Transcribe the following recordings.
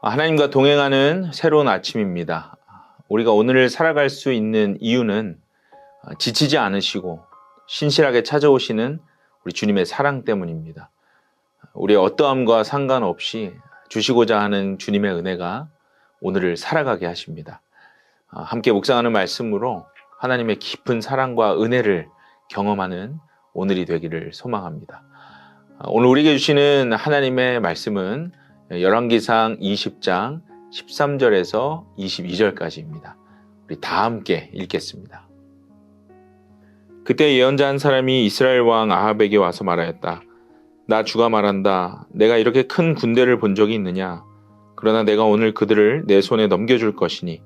하나님과 동행하는 새로운 아침입니다. 우리가 오늘을 살아갈 수 있는 이유는 지치지 않으시고 신실하게 찾아오시는 우리 주님의 사랑 때문입니다. 우리의 어떠함과 상관없이 주시고자 하는 주님의 은혜가 오늘을 살아가게 하십니다. 함께 묵상하는 말씀으로 하나님의 깊은 사랑과 은혜를 경험하는 오늘이 되기를 소망합니다. 오늘 우리에게 주시는 하나님의 말씀은 열왕기상 20장 13절에서 22절까지입니다. 우리 다 함께 읽겠습니다. 그때 예언자 한 사람이 이스라엘 왕 아합에게 와서 말하였다. 나 주가 말한다. 내가 이렇게 큰 군대를 본 적이 있느냐? 그러나 내가 오늘 그들을 내 손에 넘겨줄 것이니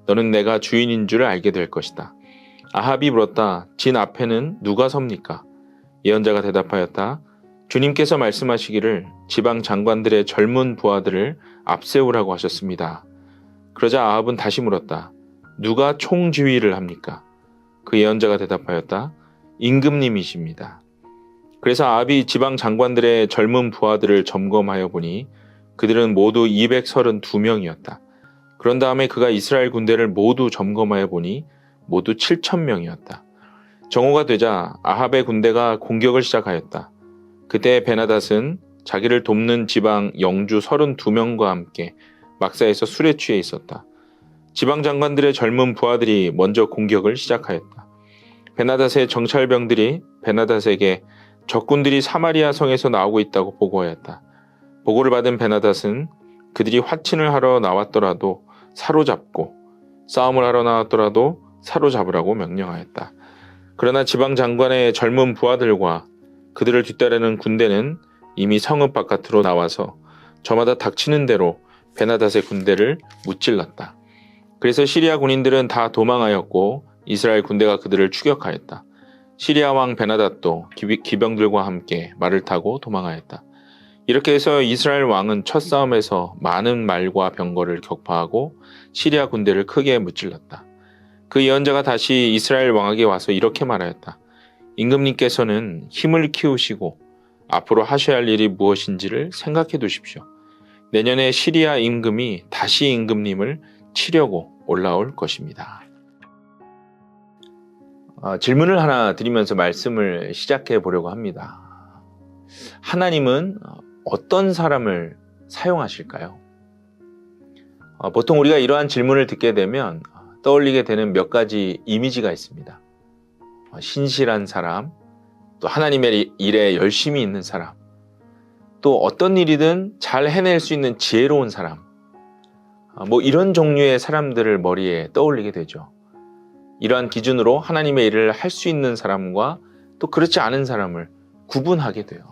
너는 내가 주인인 줄 알게 될 것이다. 아합이 물었다. 진 앞에는 누가 섭니까? 예언자가 대답하였다. 주님께서 말씀하시기를 지방 장관들의 젊은 부하들을 앞세우라고 하셨습니다. 그러자 아합은 다시 물었다. 누가 총지휘를 합니까? 그 예언자가 대답하였다. 임금님이십니다. 그래서 아합이 지방 장관들의 젊은 부하들을 점검하여 보니 그들은 모두 232명이었다. 그런 다음에 그가 이스라엘 군대를 모두 점검하여 보니 모두 7,000명이었다. 정오가 되자 아합의 군대가 공격을 시작하였다. 그때 베나닷은 자기를 돕는 지방 영주 32명과 함께 막사에서 술에 취해 있었다. 지방 장관들의 젊은 부하들이 먼저 공격을 시작하였다. 베나닷의 정찰병들이 베나닷에게 적군들이 사마리아 성에서 나오고 있다고 보고하였다. 보고를 받은 베나닷은 그들이 화친을 하러 나왔더라도 사로잡고 싸움을 하러 나왔더라도 사로잡으라고 명령하였다. 그러나 지방 장관의 젊은 부하들과 그들을 뒤따르는 군대는 이미 성읍 바깥으로 나와서 저마다 닥치는 대로 베나닷의 군대를 무찔렀다. 그래서 시리아 군인들은 다 도망하였고 이스라엘 군대가 그들을 추격하였다. 시리아 왕 베나닷도 기병들과 함께 말을 타고 도망하였다. 이렇게 해서 이스라엘 왕은 첫 싸움에서 많은 말과 병거를 격파하고 시리아 군대를 크게 무찔렀다. 그 예언자가 다시 이스라엘 왕에게 와서 이렇게 말하였다. 임금님께서는 힘을 키우시고 앞으로 하셔야 할 일이 무엇인지를 생각해 두십시오. 내년에 시리아 임금이 다시 임금님을 치려고 올라올 것입니다. 질문을 하나 드리면서 말씀을 시작해 보려고 합니다. 하나님은 어떤 사람을 사용하실까요? 보통 우리가 이러한 질문을 듣게 되면 떠올리게 되는 몇 가지 이미지가 있습니다. 신실한 사람, 또 하나님의 일에 열심히 있는 사람, 또 어떤 일이든 잘 해낼 수 있는 지혜로운 사람, 이런 종류의 사람들을 머리에 떠올리게 되죠. 이러한 기준으로 하나님의 일을 할 수 있는 사람과 또 그렇지 않은 사람을 구분하게 돼요.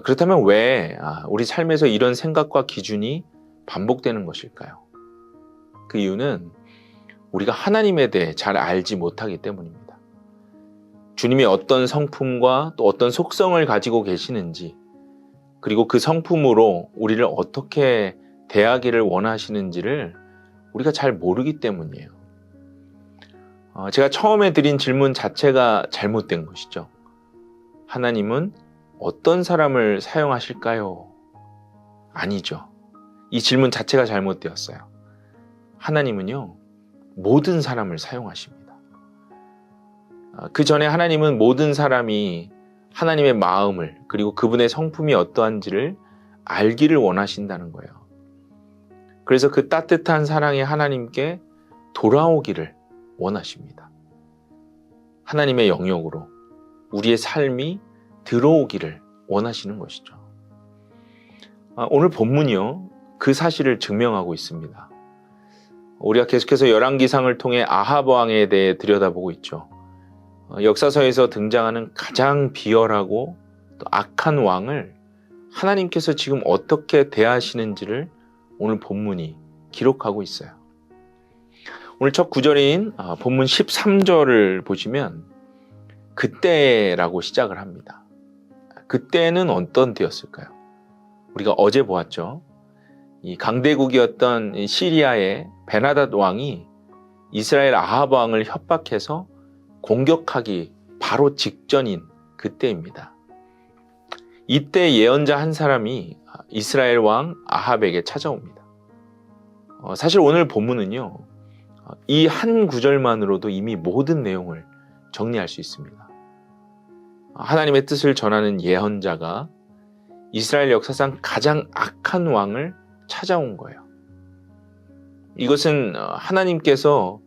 그렇다면 왜 우리 삶에서 이런 생각과 기준이 반복되는 것일까요? 그 이유는 우리가 하나님에 대해 잘 알지 못하기 때문입니다. 주님이 어떤 성품과 또 어떤 속성을 가지고 계시는지, 그리고 그 성품으로 우리를 어떻게 대하기를 원하시는지를 우리가 잘 모르기 때문이에요. 제가 처음에 드린 질문 자체가 잘못된 것이죠. 하나님은 어떤 사람을 사용하실까요? 아니죠. 이 질문 자체가 잘못되었어요. 하나님은요, 모든 사람을 사용하십니다. 그 전에 하나님은 모든 사람이 하나님의 마음을, 그리고 그분의 성품이 어떠한지를 알기를 원하신다는 거예요. 그래서 그 따뜻한 사랑의 하나님께 돌아오기를 원하십니다. 하나님의 영역으로 우리의 삶이 들어오기를 원하시는 것이죠. 오늘 본문이요, 그 사실을 증명하고 있습니다. 우리가 계속해서 열왕기상을 통해 아합 왕에 대해 들여다보고 있죠. 역사서에서 등장하는 가장 비열하고 또 악한 왕을 하나님께서 지금 어떻게 대하시는지를 오늘 본문이 기록하고 있어요. 오늘 첫 구절인 본문 13절을 보시면 그때라고 시작을 합니다. 그때는 어떤 때였을까요? 우리가 어제 보았죠. 이 강대국이었던 시리아의 베나닷 왕이 이스라엘 아합 왕을 협박해서 공격하기 바로 직전인 그때입니다. 이때 예언자 한 사람이 이스라엘 왕 아합에게 찾아옵니다. 사실 오늘 본문은요, 이 한 구절만으로도 이미 모든 내용을 정리할 수 있습니다. 하나님의 뜻을 전하는 예언자가 이스라엘 역사상 가장 악한 왕을 찾아온 거예요. 이것은 하나님께서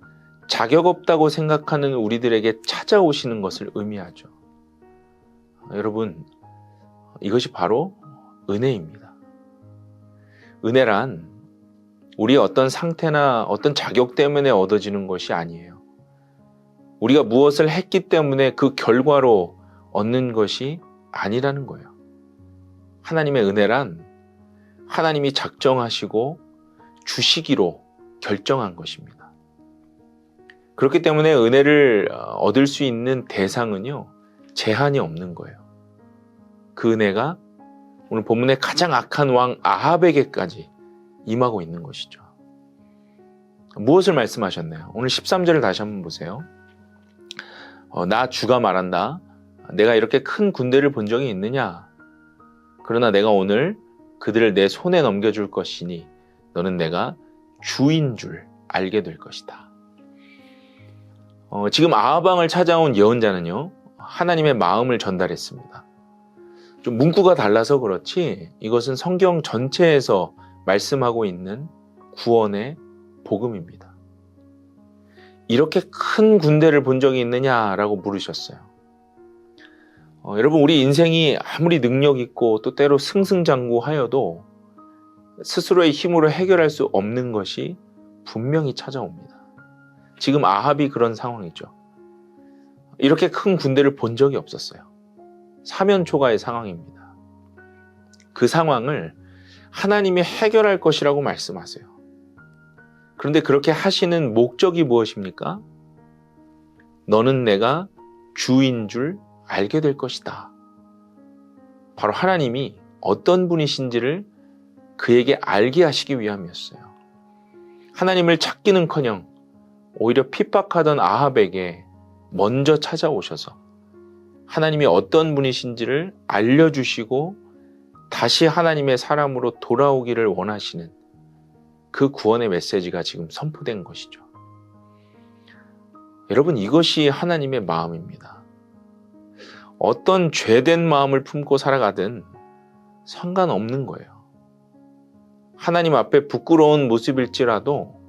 자격 없다고 생각하는 우리들에게 찾아오시는 것을 의미하죠. 여러분, 이것이 바로 은혜입니다. 은혜란 우리의 어떤 상태나 어떤 자격 때문에 얻어지는 것이 아니에요. 우리가 무엇을 했기 때문에 그 결과로 얻는 것이 아니라는 거예요. 하나님의 은혜란 하나님이 작정하시고 주시기로 결정한 것입니다. 그렇기 때문에 은혜를 얻을 수 있는 대상은요, 제한이 없는 거예요. 그 은혜가 오늘 본문의 가장 악한 왕 아합에게까지 임하고 있는 것이죠. 무엇을 말씀하셨나요? 오늘 13절을 다시 한번 보세요. 나 주가 말한다. 내가 이렇게 큰 군대를 본 적이 있느냐? 그러나 내가 오늘 그들을 내 손에 넘겨줄 것이니 너는 내가 주인 줄 알게 될 것이다. 지금 아합 왕을 찾아온 예언자는요, 하나님의 마음을 전달했습니다. 좀 문구가 달라서 그렇지 이것은 성경 전체에서 말씀하고 있는 구원의 복음입니다. 이렇게 큰 군대를 본 적이 있느냐라고 물으셨어요. 여러분, 우리 인생이 아무리 능력 있고 또 때로 승승장구하여도 스스로의 힘으로 해결할 수 없는 것이 분명히 찾아옵니다. 지금 아합이 그런 상황이죠. 이렇게 큰 군대를 본 적이 없었어요. 사면초가의 상황입니다. 그 상황을 하나님이 해결할 것이라고 말씀하세요. 그런데 그렇게 하시는 목적이 무엇입니까? 너는 내가 주인 줄 알게 될 것이다. 바로 하나님이 어떤 분이신지를 그에게 알게 하시기 위함이었어요. 하나님을 찾기는커녕 오히려 핍박하던 아합에게 먼저 찾아오셔서 하나님이 어떤 분이신지를 알려주시고 다시 하나님의 사람으로 돌아오기를 원하시는 그 구원의 메시지가 지금 선포된 것이죠. 여러분, 이것이 하나님의 마음입니다. 어떤 죄된 마음을 품고 살아가든 상관없는 거예요. 하나님 앞에 부끄러운 모습일지라도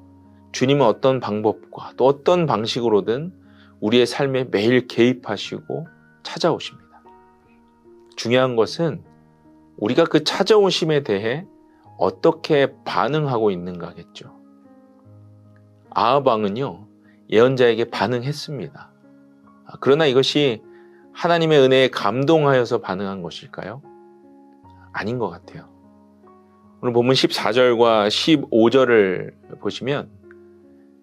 주님은 어떤 방법과 또 어떤 방식으로든 우리의 삶에 매일 개입하시고 찾아오십니다. 중요한 것은 우리가 그 찾아오심에 대해 어떻게 반응하고 있는가겠죠. 아합 왕은요, 예언자에게 반응했습니다. 그러나 이것이 하나님의 은혜에 감동하여서 반응한 것일까요? 아닌 것 같아요. 오늘 본문 14절과 15절을 보시면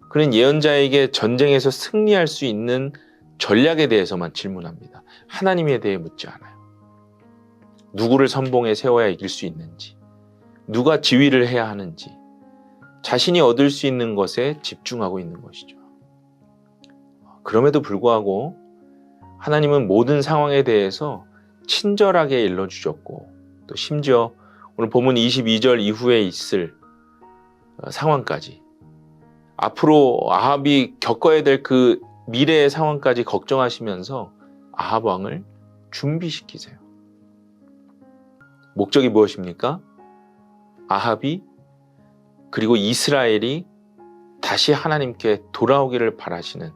그는 예언자에게 전쟁에서 승리할 수 있는 전략에 대해서만 질문합니다. 하나님에 대해 묻지 않아요. 누구를 선봉에 세워야 이길 수 있는지, 누가 지휘를 해야 하는지, 자신이 얻을 수 있는 것에 집중하고 있는 것이죠. 그럼에도 불구하고 하나님은 모든 상황에 대해서 친절하게 일러주셨고 또 심지어 오늘 본문 22절 이후에 있을 상황까지, 앞으로 아합이 겪어야 될 그 미래의 상황까지 걱정하시면서 아합 왕을 준비시키세요. 목적이 무엇입니까? 아합이 그리고 이스라엘이 다시 하나님께 돌아오기를 바라시는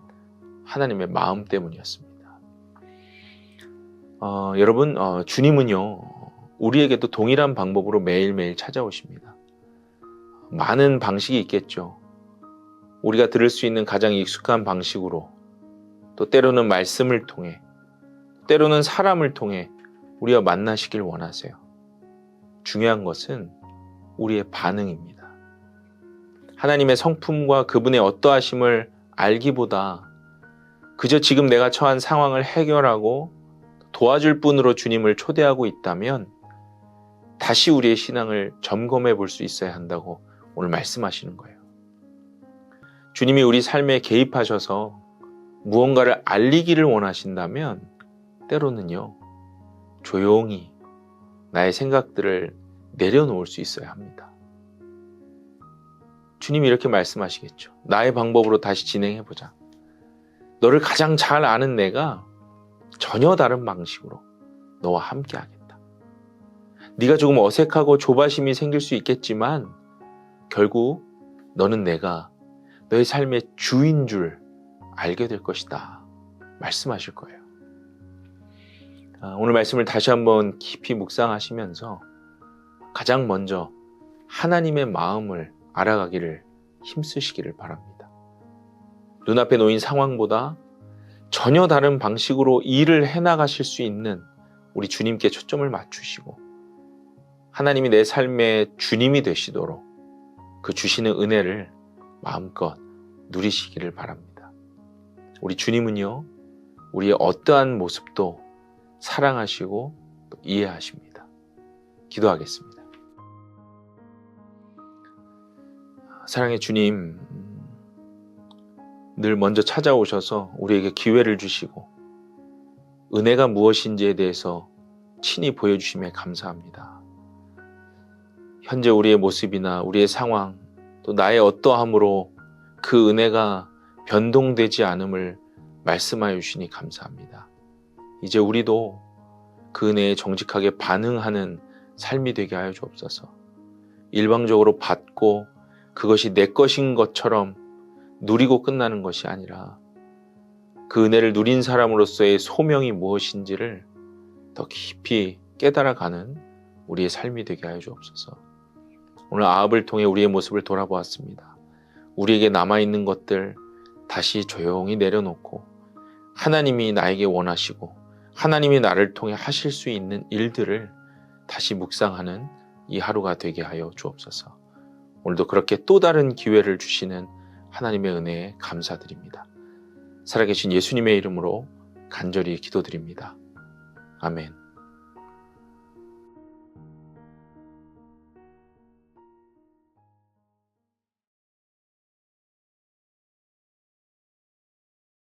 하나님의 마음 때문이었습니다. 여러분, 주님은요, 우리에게도 동일한 방법으로 매일매일 찾아오십니다. 많은 방식이 있겠죠. 우리가 들을 수 있는 가장 익숙한 방식으로, 또 때로는 말씀을 통해, 때로는 사람을 통해 우리와 만나시길 원하세요. 중요한 것은 우리의 반응입니다. 하나님의 성품과 그분의 어떠하심을 알기보다 그저 지금 내가 처한 상황을 해결하고 도와줄 분으로 주님을 초대하고 있다면 다시 우리의 신앙을 점검해 볼 수 있어야 한다고 오늘 말씀하시는 거예요. 주님이 우리 삶에 개입하셔서 무언가를 알리기를 원하신다면 때로는요, 조용히 나의 생각들을 내려놓을 수 있어야 합니다. 주님이 이렇게 말씀하시겠죠. 나의 방법으로 다시 진행해보자. 너를 가장 잘 아는 내가 전혀 다른 방식으로 너와 함께 하겠다. 네가 조금 어색하고 조바심이 생길 수 있겠지만 결국 너는 내가 너의 삶의 주인 줄 알게 될 것이다. 말씀하실 거예요. 오늘 말씀을 다시 한번 깊이 묵상하시면서 가장 먼저 하나님의 마음을 알아가기를 힘쓰시기를 바랍니다. 눈앞에 놓인 상황보다 전혀 다른 방식으로 일을 해나가실 수 있는 우리 주님께 초점을 맞추시고 하나님이 내 삶의 주님이 되시도록 그 주시는 은혜를 마음껏 누리시기를 바랍니다. 우리 주님은요, 우리의 어떠한 모습도 사랑하시고 또 이해하십니다. 기도하겠습니다. 사랑의 주님, 늘 먼저 찾아오셔서 우리에게 기회를 주시고 은혜가 무엇인지에 대해서 친히 보여주심에 감사합니다. 현재 우리의 모습이나 우리의 상황, 또 나의 어떠함으로 그 은혜가 변동되지 않음을 말씀하여 주시니 감사합니다. 이제 우리도 그 은혜에 정직하게 반응하는 삶이 되게 하여 주옵소서. 일방적으로 받고 그것이 내 것인 것처럼 누리고 끝나는 것이 아니라 그 은혜를 누린 사람으로서의 소명이 무엇인지를 더 깊이 깨달아가는 우리의 삶이 되게 하여 주옵소서. 오늘 아합을 통해 우리의 모습을 돌아보았습니다. 우리에게 남아있는 것들 다시 조용히 내려놓고 하나님이 나에게 원하시고 하나님이 나를 통해 하실 수 있는 일들을 다시 묵상하는 이 하루가 되게 하여 주옵소서. 오늘도 그렇게 또 다른 기회를 주시는 하나님의 은혜에 감사드립니다. 살아계신 예수님의 이름으로 간절히 기도드립니다. 아멘.